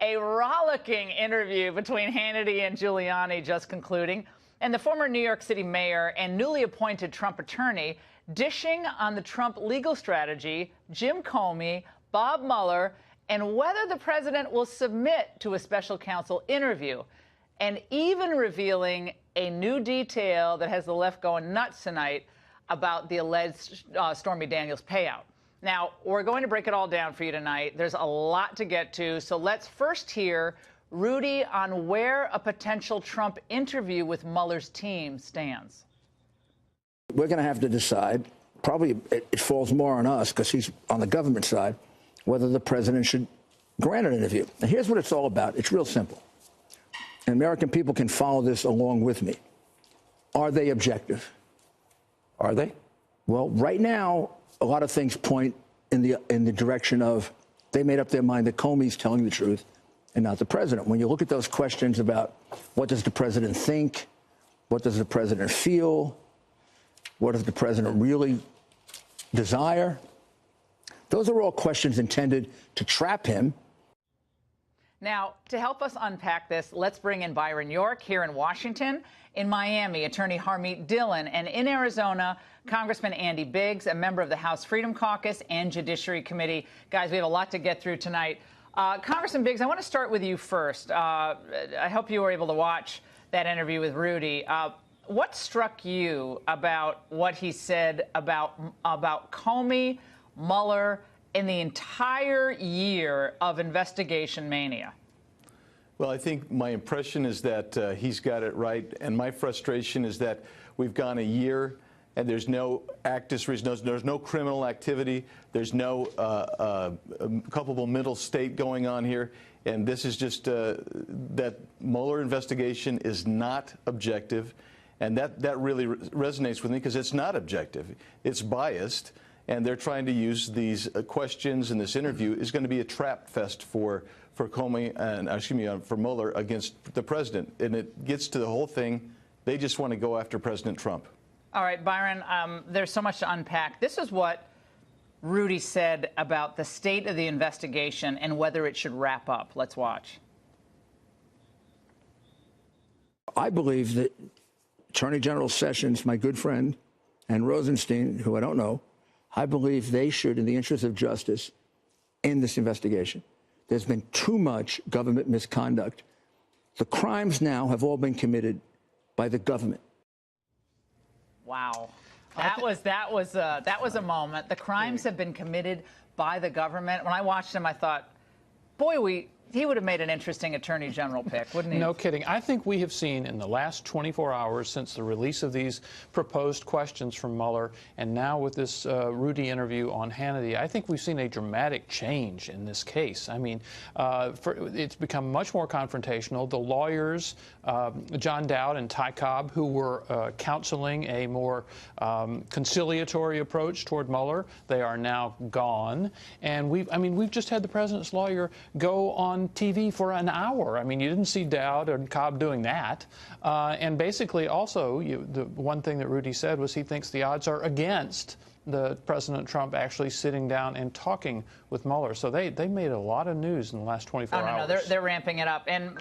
A rollicking interview between Hannity and Giuliani just concluding, and the former New York City mayor and newly appointed Trump attorney dishing on the Trump legal strategy, Jim Comey, Bob Mueller, and whether the president will submit to a special counsel interview, and even revealing a new detail that has the left going nuts tonight about the alleged Stormy Daniels payout. Now, we're going to break it all down for you tonight. There's a lot to get to, so let's first hear Rudy on where a potential Trump interview with Mueller's team stands. We're going to have to decide, probably it falls more on us because he's on the government side, whether the president should grant an interview. And here's what it's all about. It's real simple. And American people can follow this along with me. Are they objective? Are they? Well, right now, a lot of things point in the direction of they made up their mind that Comey's telling the truth and not the president. When you look at those questions about what does the president think, what does the president feel, what does the president really desire, those are all questions intended to trap him. Now, to help us unpack this, let's bring in Byron York here in Washington. In Miami, attorney Harmeet Dillon, and in Arizona, Congressman Andy Biggs, a member of the House Freedom Caucus and Judiciary Committee. Guys, we have a lot to get through tonight. Congressman Biggs, I want to start with you first. I hope you were able to watch that interview with Rudy. What struck you about what he said about Comey, Mueller, in the entire year of investigation mania? Well, I think my impression is that he's got it right, and my frustration is that we've gone a year and there's no actus reus, there's no criminal activity, there's no culpable mental state going on here, and this is just that Mueller investigation is not objective, and that really resonates with me because it's not objective, it's biased. And they're trying to use these questions, and this interview is going to be a trap fest for Comey and for Mueller against the president. And it gets to the whole thing. They just want to go after President Trump. All right, Byron, there's so much to unpack. This is what Rudy said about the state of the investigation and whether it should wrap up. Let's watch. I believe that Attorney General Sessions, my good friend, and Rosenstein, who I don't know, I believe they should, in the interest of justice, end this investigation. There's been too much government misconduct. The crimes now have all been committed by the government. Wow. That was a moment. The crimes have been committed by the government. When I watched him, I thought, boy, he would have made an interesting attorney general pick, wouldn't he? No kidding. I think we have seen in the last 24 hours since the release of these proposed questions from Mueller and now with this Rudy interview on Hannity, I think we've seen a dramatic change in this case. I mean, it's become much more confrontational. The lawyers, John Dowd and Ty Cobb, who were counseling a more conciliatory approach toward Mueller, they are now gone. And we've just had the president's lawyer go on TV for an hour. I mean, you didn't see Dowd and Cobb doing that. And basically, also, the one thing that Rudy said was he thinks the odds are against President Trump actually sitting down and talking with Mueller. So they made a lot of news in the last 24 hours. No, they're ramping it up. And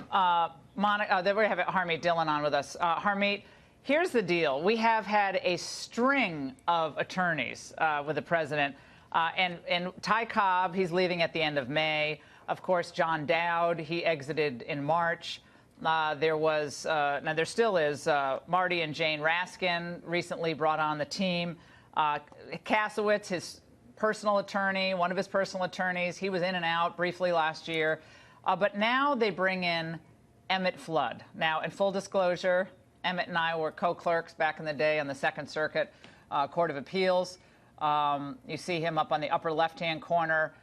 Monica, we have Harmeet Dillon on with us. Harmeet, here's the deal. We have had a string of attorneys with the president. And Ty Cobb, he's leaving at the end of May. Of course, John Dowd, he exited in March. There still is Marty and Jane Raskin recently brought on the team. Kasowitz, his personal attorney, one of his personal attorneys, he was in and out briefly last year. But now they bring in Emmett Flood. Now, in full disclosure, Emmett and I were co-clerks back in the day on the Second Circuit Court of Appeals. You see him up on the upper left-hand corner.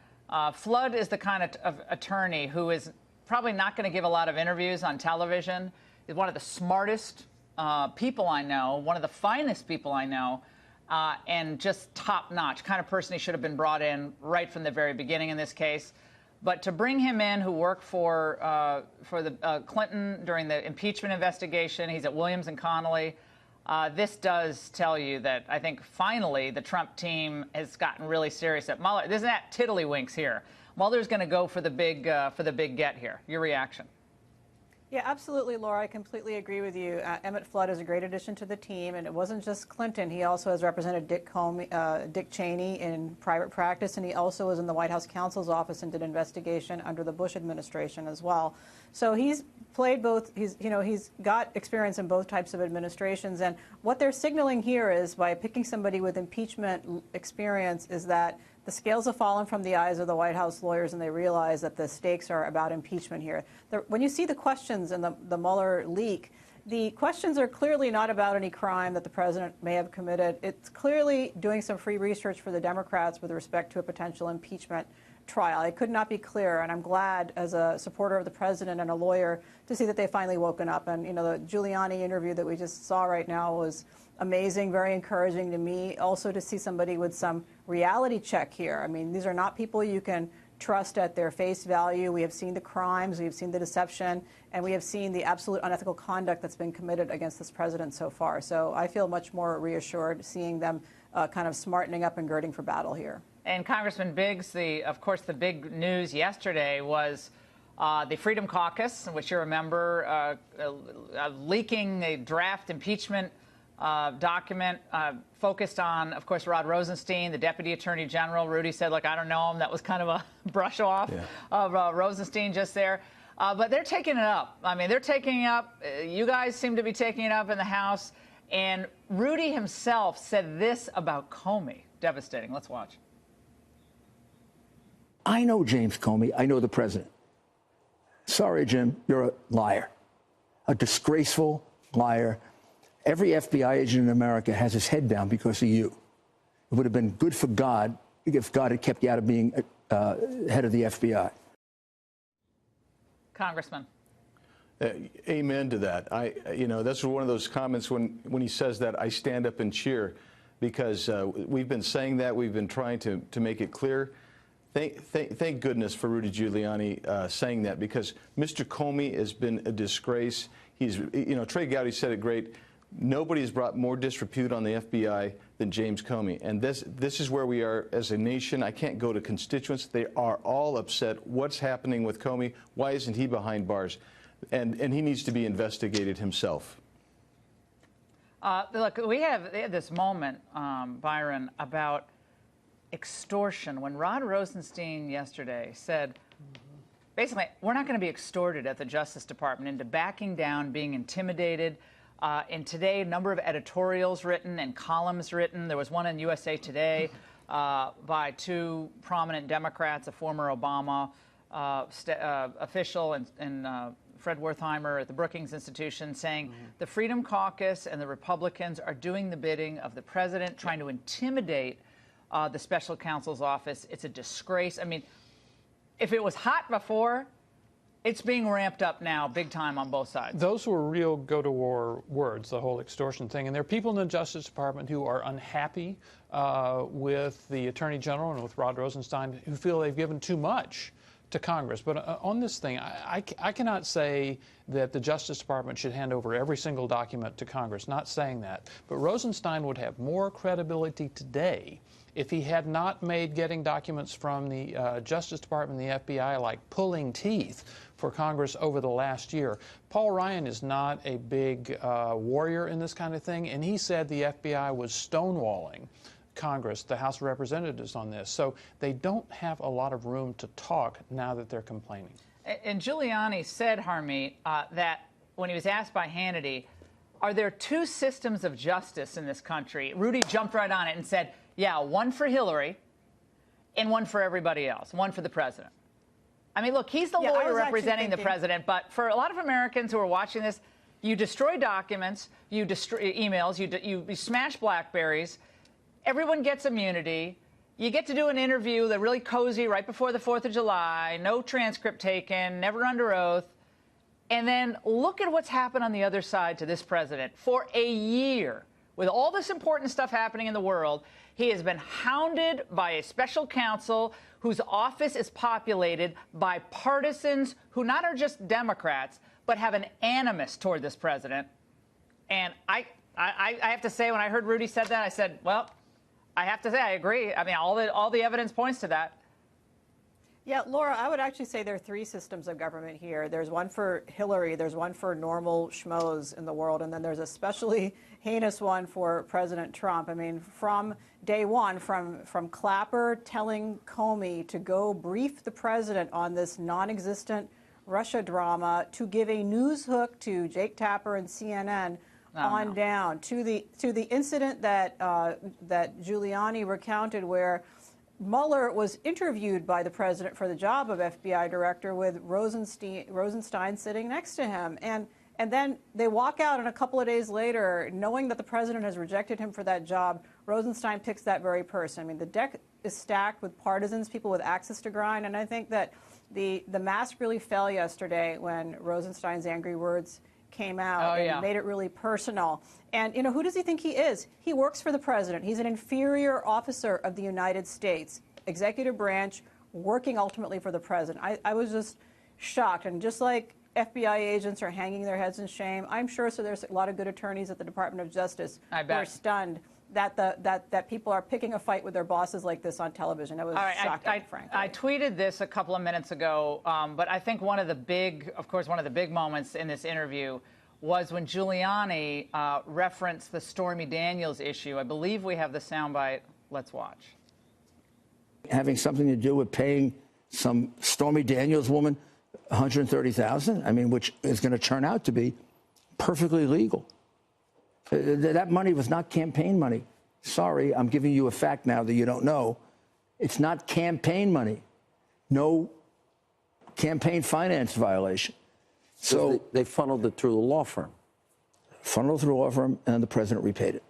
Flood is the kind of attorney who is probably not going to give a lot of interviews on television. He's one of the smartest people I know, one of the finest people I know, and just top-notch, kind of person he should have been brought in right from the very beginning in this case. But to bring him in, who worked for the Clinton during the impeachment investigation, he's at Williams and Connolly. This does tell you that I think finally the Trump team has gotten really serious at Mueller. There's not tiddlywinks here. Mueller's going to go for the big get here. Your reaction? Yeah, absolutely, Laura. I completely agree with you. Emmett Flood is a great addition to the team, and it wasn't just Clinton. He also has represented Dick Cheney in private practice, and he also was in the White House counsel's office and did investigation under the Bush administration as well. So he's played both. He's got experience in both types of administrations, and what they're signaling here is by picking somebody with impeachment experience is that the scales have fallen from the eyes of the White House lawyers, and they realize that the stakes are about impeachment here. When you see the questions in the Mueller leak, the questions are clearly not about any crime that the president may have committed. It's clearly doing some free research for the Democrats with respect to a potential impeachment trial. It could not be clearer, and I'm glad, as a supporter of the president and a lawyer, to see that they finally woken up. And, the Giuliani interview that we just saw right now was amazing, very encouraging to me. Also to see somebody with some reality check here. I mean, these are not people you can trust at their face value. We have seen the crimes, we have seen the deception, and we have seen the absolute unethical conduct that's been committed against this president so far. So I feel much more reassured seeing them kind of smartening up and girding for battle here. And Congressman Biggs, of course, the big news yesterday was the Freedom Caucus, which you remember, leaking a draft impeachment document focused on, of course, Rod Rosenstein, the Deputy Attorney General. Rudy said, look, I don't know him. That was kind of a brush off of Rosenstein just there. But they're taking it up. I mean, they're taking it up. You guys seem to be taking it up in the House. And Rudy himself said this about Comey. Devastating. Let's watch. I know James Comey. I know the president. Sorry, Jim, you're a liar, a disgraceful liar. Every FBI agent in America has his head down because of you. It would have been good for God if God had kept you out of being head of the FBI. Congressman. Amen to that. That's one of those comments when he says that, I stand up and cheer, because we've been saying that. We've been trying to make it clear. Thank goodness for Rudy Giuliani saying that, because Mr. Comey has been a disgrace. Trey Gowdy said it great. Nobody has brought more disrepute on the FBI than James Comey. And this is where we are as a nation. I can't go to constituents. They are all upset. What's happening with Comey? Why isn't he behind bars? And he needs to be investigated himself. Look, they had this moment, Byron, about extortion. When Rod Rosenstein yesterday said, basically, we're not going to be extorted at the Justice Department into backing down, being intimidated. And today, a number of editorials written and columns written. There was one in USA Today by two prominent Democrats, a former Obama official and Fred Wertheimer at the Brookings Institution, saying the Freedom Caucus and the Republicans are doing the bidding of the president, trying to intimidate the special counsel's office. It's a disgrace. I mean, if it was hot before, it's being ramped up now big time on both sides. Those were real go-to-war words, the whole extortion thing. And there are people in the Justice Department who are unhappy with the Attorney General and with Rod Rosenstein, who feel they've given too much to Congress. But on this thing, I cannot say that the Justice Department should hand over every single document to Congress, not saying that. But Rosenstein would have more credibility today if he had not made getting documents from the Justice Department and the FBI like pulling teeth for Congress over the last year. Paul Ryan is not a big warrior in this kind of thing, and he said the FBI was stonewalling Congress, the House of Representatives, on this. So they don't have a lot of room to talk now that they're complaining. And Giuliani said, Harmeet, that when he was asked by Hannity, are there two systems of justice in this country? Rudy jumped right on it and said, yeah, one for Hillary and one for everybody else, one for the president. I mean, look, he's the lawyer representing the president, but for a lot of Americans who are watching this, you destroy documents, you destroy emails, you smash BlackBerries, everyone gets immunity, you get to do an interview that's really cozy right before the 4th of July, no transcript taken, never under oath, and then look at what's happened on the other side to this president. For a year, with all this important stuff happening in the world, he has been hounded by a special counsel whose office is populated by partisans who not are just Democrats, but have an animus toward this president. And I have to say, when I heard Rudy said that, I said, well, I have to say I agree. I mean, all the evidence points to that. Yeah, Laura, I would actually say there are three systems of government here. There's one for Hillary, there's one for normal schmoes in the world, and then there's a especially heinous one for President Trump. I mean, from day one, from Clapper telling Comey to go brief the president on this non-existent Russia drama, to give a news hook to Jake Tapper and CNN, down to the incident that that Giuliani recounted, where Mueller was interviewed by the president for the job of FBI director with Rosenstein sitting next to him. And then they walk out, and a couple of days later, knowing that the president has rejected him for that job, Rosenstein picks that very person. I mean, the deck is stacked with partisans, people with axes to grind, and I think that the mask really fell yesterday when Rosenstein's angry words came out and made it really personal. And, you know, who does he think he is? He works for the president. He's an inferior officer of the United States, executive branch, working ultimately for the president. I was just shocked. And just like FBI agents are hanging their heads in shame, I'm sure there's a lot of good attorneys at the Department of Justice who are stunned that people are picking a fight with their bosses like this on television. It was shocking, frankly. I tweeted this a couple of minutes ago, but I think one of the big moments in this interview was when Giuliani referenced the Stormy Daniels issue. I believe we have the soundbite. Let's watch. Having something to do with paying some Stormy Daniels woman $130,000, I mean, which is going to turn out to be perfectly legal. That money was not campaign money. Sorry, I'm giving you a fact now that you don't know. It's not campaign money. No campaign finance violation. So they funneled it through the law firm. Funneled through the law firm, and the president repaid it.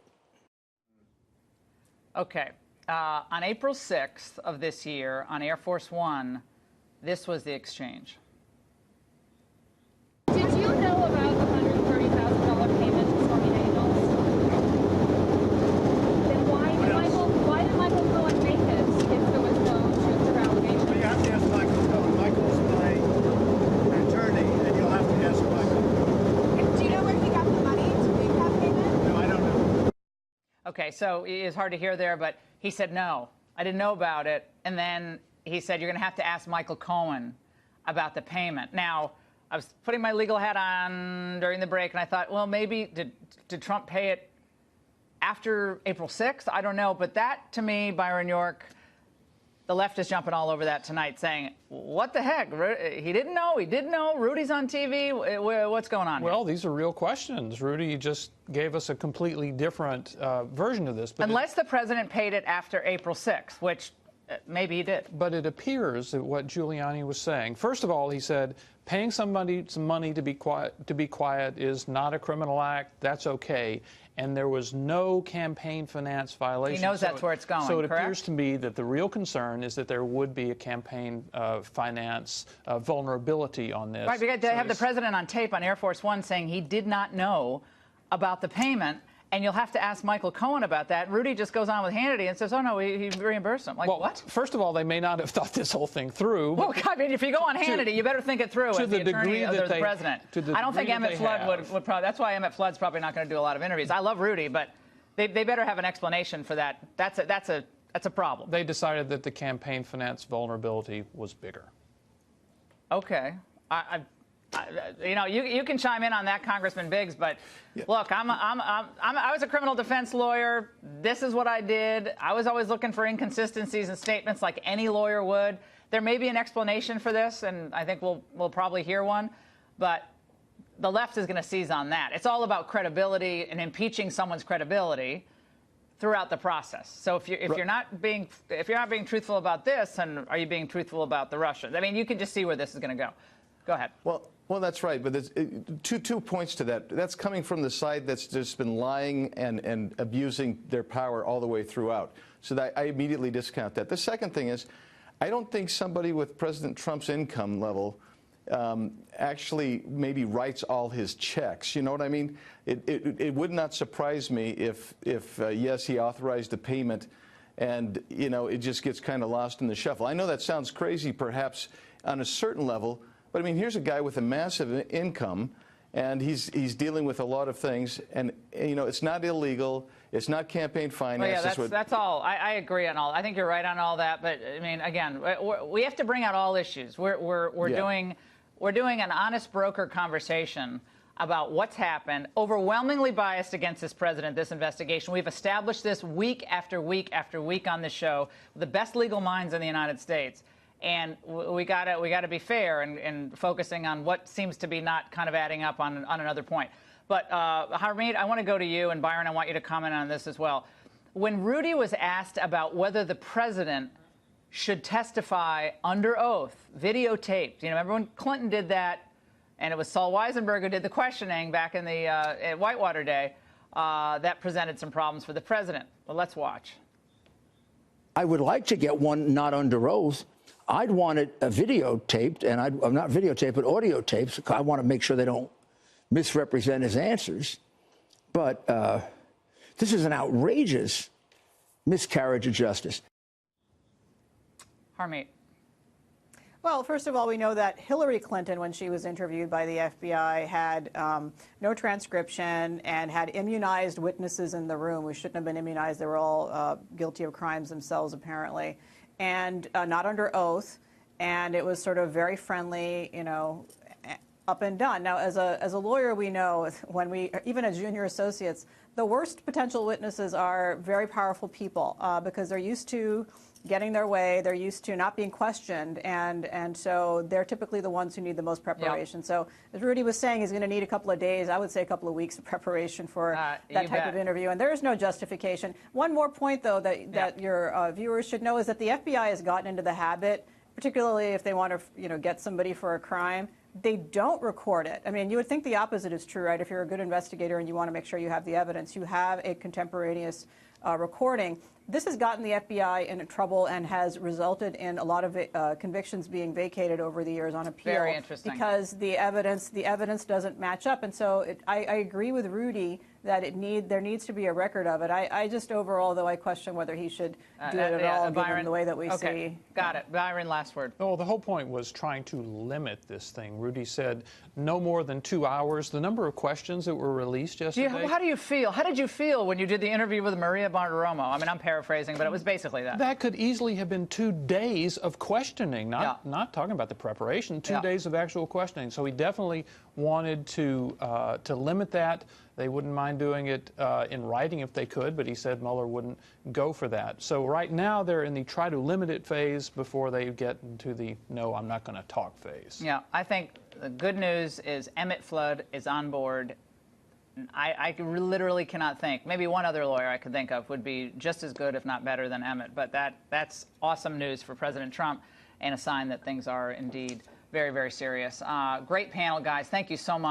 Okay. On April 6th of this year, on Air Force One, this was the exchange. Did you know about the $130,000 payment to Stormy Daniels? Then why did Michael Cohen make it if there was no truth or allegation? Well, you have to ask Michael Cohen. Michael's my attorney, and you'll have to ask Michael. Do you know where he got the money to make that payment? No, I don't know. Okay, so it's hard to hear there, but he said, no, I didn't know about it. And then he said, you're going to have to ask Michael Cohen about the payment. Now, I was putting my legal hat on during the break, and I thought, well, maybe did Trump pay it after April 6th? I don't know. But that, to me, Byron York, the left is jumping all over that tonight, saying, what the heck? He didn't know. He didn't know. Rudy's on TV. What's going on here? Well, these are real questions. Rudy just gave us a completely different version of this. But unless the president paid it after April 6th, which maybe he did. But it appears that what Giuliani was saying, first of all, he said, paying somebody some money to be quiet is not a criminal act. That's okay. And there was no campaign finance violation. He knows that's where it's going, So it correct? appears to me that the real concern is that there would be a campaign finance vulnerability on this. Right, because they have the president on tape on Air Force One saying he did not know about the payment, and you'll have to ask Michael Cohen about that. Rudy just goes on with Hannity and says, oh, no, he reimbursed him. Like, well, what? First of all, they may not have thought this whole thing through. Well, I mean, if you go on Hannity, you better think it through as the attorney or the president. I don't think Emmett Flood would probably. That's why Emmett Flood's probably not going to do a lot of interviews. I love Rudy, but they better have an explanation for that. That's a problem. They decided that the campaign finance vulnerability was bigger. Okay. You know, you can chime in on that, Congressman Biggs, but look, I was a criminal defense lawyer. This is what I did. I was always looking for inconsistencies in statements like any lawyer would. There may be an explanation for this, and I think we'll probably hear one, but the left is going to seize on that. It's all about credibility and impeaching someone's credibility throughout the process. So if you're not being truthful about this, then are you being truthful about the Russians? I mean, you can just see where this is going to go. Go ahead. Well, that's right, but there's two points to that. That's coming from the side that's just been lying and abusing their power all the way throughout. So that I immediately discount that. The second thing is, I don't think somebody with President Trump's income level actually maybe writes all his checks. You know what I mean? It would not surprise me if yes, he authorized the payment, and you know it just gets kind of lost in the shuffle. I know that sounds crazy, perhaps on a certain level. But, I mean, here's a guy with a massive income, and he's dealing with a lot of things. And you know, it's not illegal. It's not campaign finance. Well, yeah, that's all. I agree on all. I think you're right on all that. But I mean, again, we have to bring out all issues. We're doing an honest broker conversation about what's happened. Overwhelmingly biased against this president. This investigation. We've established this week after week after week on this show. The best legal minds in the United States. And we gotta be fair and focusing on what seems to be not kind of adding up on another point. But Harmeet, I want to go to you, and Byron, I want you to comment on this as well. When Rudy was asked about whether the president should testify under oath, videotaped, you know, remember when Clinton did that, and it was Saul Weisenberg who did the questioning back in the at Whitewater day, that presented some problems for the president. Well, let's watch. I would like to get one not under oath. I'd want it videotaped, and I'm not videotaped, but audio tapes. I want to make sure they don't misrepresent his answers. But this is an outrageous miscarriage of justice. Harmeet. Well, first of all, we know that Hillary Clinton, when she was interviewed by the FBI, had no transcription and had immunized witnesses in the room who shouldn't have been immunized. They were all guilty of crimes themselves, apparently, and not under oath. And it was sort of very friendly, you know, up and done. Now, as a lawyer, we know even as junior associates, the worst potential witnesses are very powerful people because they're used to getting their way, they're used to not being questioned, and so they're typically the ones who need the most preparation. Yep. So, as Rudy was saying, he's going to need a couple of days, I would say a couple of weeks of preparation for that type of interview, and there is no justification. One more point, though, that your viewers should know is that the FBI has gotten into the habit, particularly if they want to, get somebody for a crime, they don't record it. I mean, you would think the opposite is true, right? If you're a good investigator and you want to make sure you have the evidence, you have a contemporaneous recording. This has gotten the FBI in trouble and has resulted in a lot of convictions being vacated over the years on appeal. Very interesting. Because the evidence doesn't match up, and so I agree with Rudy that there needs to be a record of it. I just overall, though, I question whether he should do it at all, given the way that we see. Got it. Byron, last word. Well, the whole point was trying to limit this thing. Rudy said no more than 2 hours. The number of questions that were released yesterday. How do you feel? How did you feel when you did the interview with Maria Bartiromo? I mean, I'm paraphrasing, but it was basically that. That could easily have been 2 days of questioning, not talking about the preparation, 2 days of actual questioning. So he definitely wanted to limit that. They wouldn't mind doing it in writing if they could, but he said Mueller wouldn't go for that. So right now they're in the try to limit it phase before they get into the no, I'm not going to talk phase. Yeah, I think the good news is Emmett Flood is on board. I literally cannot think. Maybe one other lawyer I could think of would be just as good, if not better, than Emmett. But that's awesome news for President Trump and a sign that things are indeed very, very serious. Great panel, guys. Thank you so much.